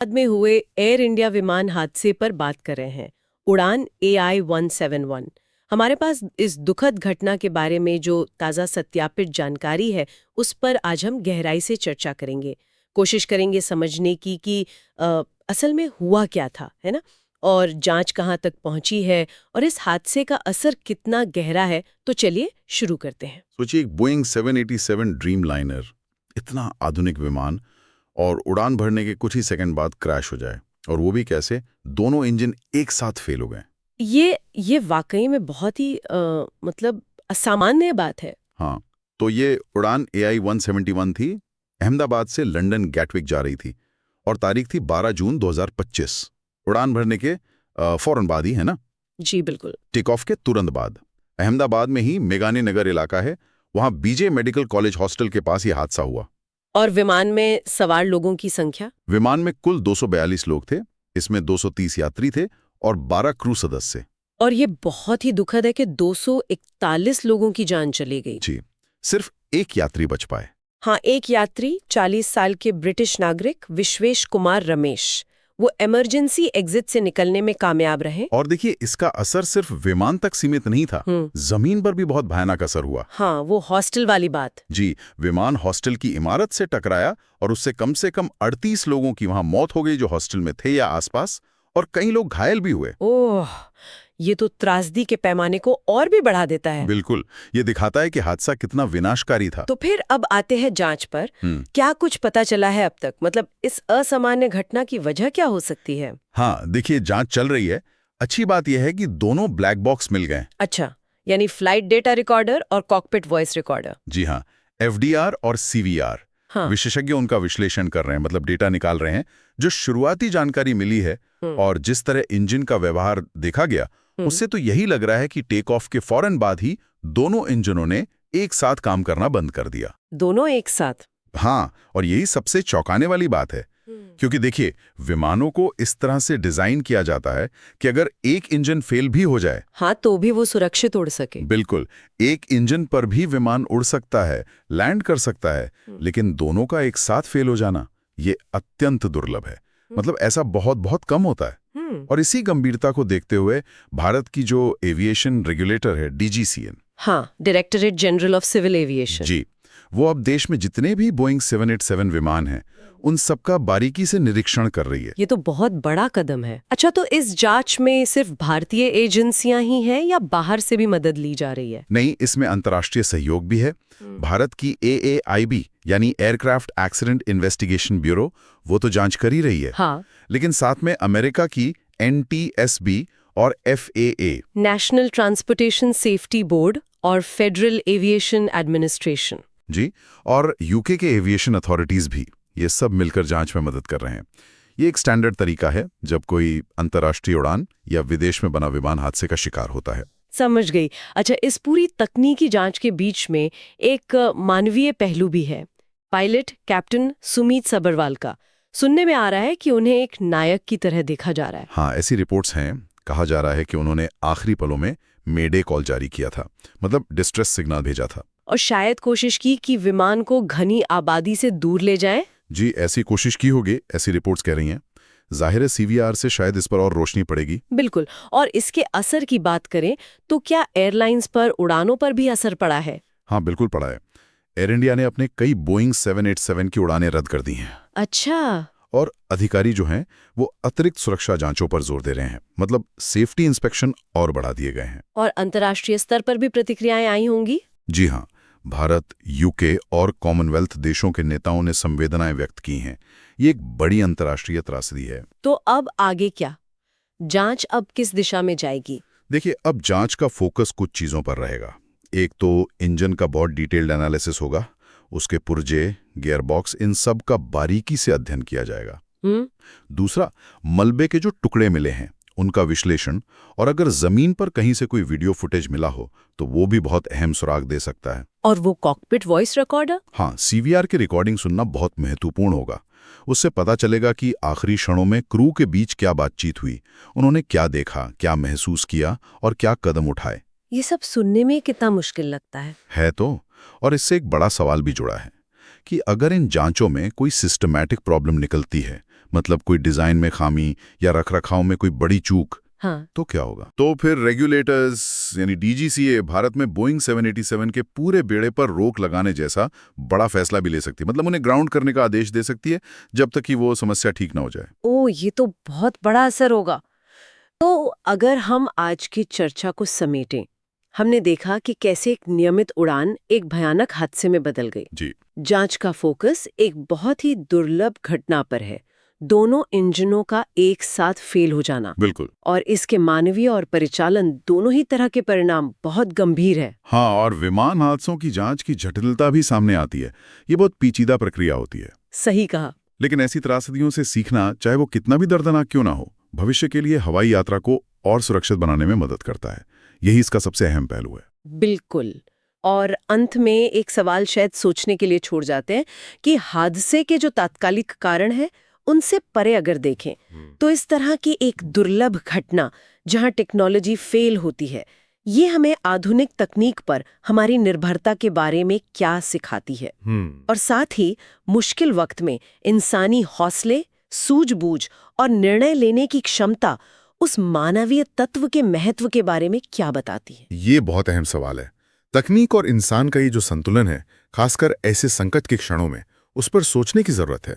बाद में हुए एयर इंडिया विमान हादसे पर बात कर रहे हैं। उड़ान AI-171। हमारे पास इस दुखद घटना के बारे में जो ताज़ा सत्यापित जानकारी है, उस पर आज हम गहराई से चर्चा करेंगे। कोशिश करेंगे समझने की कि असल में हुआ क्या था, है ना? और जांच कहाँ तक पहुंची है और इस हादसे का असर कितना गहरा है। तो चलिए शुरू करते हैं। सोचिए, एक बोइंग 787 ड्रीम लाइनर, इतना आधुनिक विमान, और उड़ान भरने के कुछ ही सेकंड बाद क्रैश हो जाए। और वो भी कैसे? दोनों इंजन एक साथ फेल हो गए। ये वाकई में बहुत ही मतलब असामान्य बात है। हाँ, तो ये उड़ान AI-171 थी। अहमदाबाद से लंदन गैटविक जा रही थी और तारीख थी 12 जून 2025। उड़ान भरने के फौरन बाद ही, है ना? जी बिल्कुल। टेक ऑफ के तुरंत बाद। अहमदाबाद में ही मेघानी नगर इलाका है, वहां बीजे मेडिकल कॉलेज हॉस्टल के पास ये हादसा हुआ। और विमान में सवार लोगों की संख्या? विमान में कुल 242 लोग थे। इसमें 230 यात्री थे और 12 क्रू सदस्य। और ये बहुत ही दुखद है कि 241 लोगों की जान चली गई। जी, सिर्फ एक यात्री बच पाए। हाँ, एक यात्री 40 साल के ब्रिटिश नागरिक विश्वेश कुमार रमेश, वो इमरजेंसी एग्जिट से निकलने में कामयाब रहे। और देखिए, इसका असर सिर्फ विमान तक सीमित नहीं था, जमीन पर भी बहुत भयानक असर हुआ। हाँ, वो हॉस्टल वाली बात। जी, विमान हॉस्टल की इमारत से टकराया और उससे कम 38 लोगों की वहां मौत हो गई, जो हॉस्टल में थे या आसपास, और कई लोग घायल भी हुए। ओह, ये तो त्रासदी के पैमाने को और भी बढ़ा देता है। बिल्कुल, ये दिखाता है कि हादसा कितना विनाशकारी था। तो फिर अब आते हैं जांच पर। क्या कुछ पता चला है अब तक? मतलब इस असामान्य घटना की वजह क्या हो सकती है? हाँ, देखिए, जांच चल रही है। अच्छी बात यह है कि दोनों ब्लैक बॉक्स मिल गए। अच्छा, यानी फ्लाइट डेटा रिकॉर्डर और कॉकपिट वॉइस रिकॉर्डर। जी हाँ, FDR और CVR। हाँ। विशेषज्ञ उनका विश्लेषण कर रहे हैं, मतलब डेटा निकाल रहे हैं। जो शुरुआती जानकारी मिली है और जिस तरह इंजन का व्यवहार देखा गया, उससे तो यही लग रहा है कि टेक ऑफ के फौरन बाद ही दोनों इंजनों ने एक साथ काम करना बंद कर दिया। दोनों एक साथ? हाँ, और यही सबसे चौंकाने वाली बात है। क्योंकि देखिए, विमानों को इस तरह से डिजाइन किया जाता है कि अगर एक इंजन फेल भी हो जाए, हाँ, तो भी वो सुरक्षित उड़ सके। बिल्कुल, एक इंजन पर भी विमान उड़ सकता है, लैंड कर सकता है, लेकिन दोनों का एक साथ फेल हो जाना, ये अत्यंत दुर्लभ है। मतलब ऐसा बहुत बहुत कम होता है। और इसी गंभीरता को देखते हुए भारत की जो एविएशन रेगुलेटर है, DGCA, हाँ, directorate general of civil aviation, जी, वो अब देश में जितने भी बोइंग 787 विमान हैं, उन सबका बारीकी से निरीक्षण कर रही है। ये तो बहुत बड़ा कदम है। अच्छा, तो इस जांच में सिर्फ भारतीय एजेंसियां ही हैं या बाहर से भी मदद ली जा रही है? नहीं, इसमें अंतर्राष्ट्रीय सहयोग भी है। भारत की AAIB यानी एयरक्राफ्ट एक्सीडेंट इन्वेस्टिगेशन ब्यूरो, वो तो जांच कर ही रही है। हाँ। लेकिन साथ में अमेरिका की NTSB और FAA, national transportation safety board, और फेडरल एविएशन एडमिनिस्ट्रेशन, जी, और UK के एविएशन अथॉरिटीज भी, ये सब मिलकर जांच में मदद कर रहे हैं। ये एक स्टैंडर्ड तरीका है जब कोई अंतर्राष्ट्रीय उड़ान या विदेश में बना विमान हादसे का शिकार होता है। समझ गई। अच्छा, इस पूरी तकनीकी जांच के बीच में एक मानवीय पहलू भी है। पायलट कैप्टन सुमीत सबरवाल का सुनने में आ रहा है कि उन्हें एक नायक की तरह देखा जा रहा है। हाँ, ऐसी रिपोर्ट्स हैं। कहा जा रहा है कि उन्होंने आखिरी पलों में मेडे कॉल जारी किया था, मतलब डिस्ट्रेस सिग्नल भेजा था। और शायद कोशिश की कि विमान को घनी आबादी से दूर ले जाएं। जी, ऐसी कोशिश की होगी, ऐसी रिपोर्ट्स कह रही हैं। जाहिर है CVR से शायद इस पर और रोशनी पड़ेगी। बिल्कुल। और इसके असर की बात करें तो क्या एयरलाइंस पर, उड़ानों पर भी असर पड़ा है? हाँ, बिल्कुल पड़ा है। एयर इंडिया ने अपने कई बोइंग 787 की उड़ानें रद्द कर दी हैं। अच्छा। और अधिकारी जो हैं, वो अतिरिक्त सुरक्षा जांचों पर जोर दे रहे हैं, मतलब सेफ्टी इंस्पेक्शन और बढ़ा दिए गए हैं। और अंतर्राष्ट्रीय स्तर पर भी प्रतिक्रियाएं आई होंगी? जी हाँ, भारत, UK और कॉमनवेल्थ देशों के नेताओं ने संवेदनाएं व्यक्त की हैं। ये एक बड़ी अंतर्राष्ट्रीय त्रासदी है। तो अब आगे क्या? जांच अब किस दिशा में जाएगी? देखिए, अब जांच का फोकस कुछ चीजों पर रहेगा। एक तो इंजन का बहुत डिटेल्ड एनालिसिस होगा, उसके पुर्जे, गियरबॉक्स, इन सब का बारीकी से अध्ययन किया जाएगा। दूसरा, मलबे के जो टुकड़े मिले हैं, उनका विश्लेषण, और अगर जमीन पर कहीं से कोई वीडियो फुटेज मिला हो तो वो भी बहुत अहम सुराग दे सकता है। और वो कॉकपिट वॉइस रिकॉर्डर? हाँ, CVR की रिकॉर्डिंग सुनना बहुत महत्वपूर्ण होगा। उससे पता चलेगा कि आखिरी क्षणों में क्रू के बीच क्या बातचीत हुई, उन्होंने क्या देखा, क्या महसूस किया और क्या कदम उठाए। ये सब सुनने में कितना मुश्किल लगता है तो। और इससे एक बड़ा सवाल भी जुड़ा है कि अगर इन जांचों में कोई सिस्टमैटिक प्रॉब्लम निकलती है, मतलब कोई डिजाइन में खामी या रखरखाव में कोई बड़ी चूक, हाँ, तो क्या होगा? तो फिर रेगुलेटर्स यानी डीजीसीए भारत में बोइंग 787 के पूरे बेड़े पर रोक लगाने जैसा बड़ा फैसला भी ले सकती है। मतलब उन्हें ग्राउंड करने का आदेश दे सकती है जब तक कि वो समस्या ठीक ना हो जाए। ओ, ये तो बहुत बड़ा असर होगा। तो अगर हम आज की चर्चा को समेटें, हमने देखा कि कैसे एक नियमित उड़ान एक भयानक हादसे में बदल गई। जी, जांच का फोकस एक बहुत ही दुर्लभ घटना पर है, दोनों इंजनों का एक साथ फेल हो जाना, बिल्कुल। और इसके मानवीय और परिचालन दोनों ही तरह के परिणाम बहुत गंभीर है। हाँ, और विमान हादसों की जांच की जटिलता भी सामने आती है। ये बहुत पेचीदा प्रक्रिया होती है। सही कहा। लेकिन ऐसी त्रासदियों से सीखना, चाहे वो कितना भी दर्दनाक क्यों ना हो, भविष्य के लिए हवाई यात्रा को और सुरक्षित बनाने में मदद करता है। यही इसका सबसे अहम पहलू है। बिल्कुल। और अंत में एक सवाल शायद सोचने के लिए छोड़ जाते हैं कि हादसे के जो तात्कालिक कारण हैं, उनसे परे अगर देखें तो इस तरह की एक दुर्लभ घटना जहां टेक्नोलॉजी फेल होती है, ये हमें आधुनिक तकनीक पर हमारी निर्भरता के बारे में क्या सिखाती है, और साथ ही मुश्किल वक्त में इंसानी हौसले, सूझबूझ और निर्णय लेने की क्षमता, उस मानवीय तत्व के महत्व के बारे में क्या बताती है। ये बहुत अहम सवाल है। तकनीक और इंसान का ये जो संतुलन है, खासकर ऐसे संकट के क्षणों में, उस पर सोचने की जरूरत है।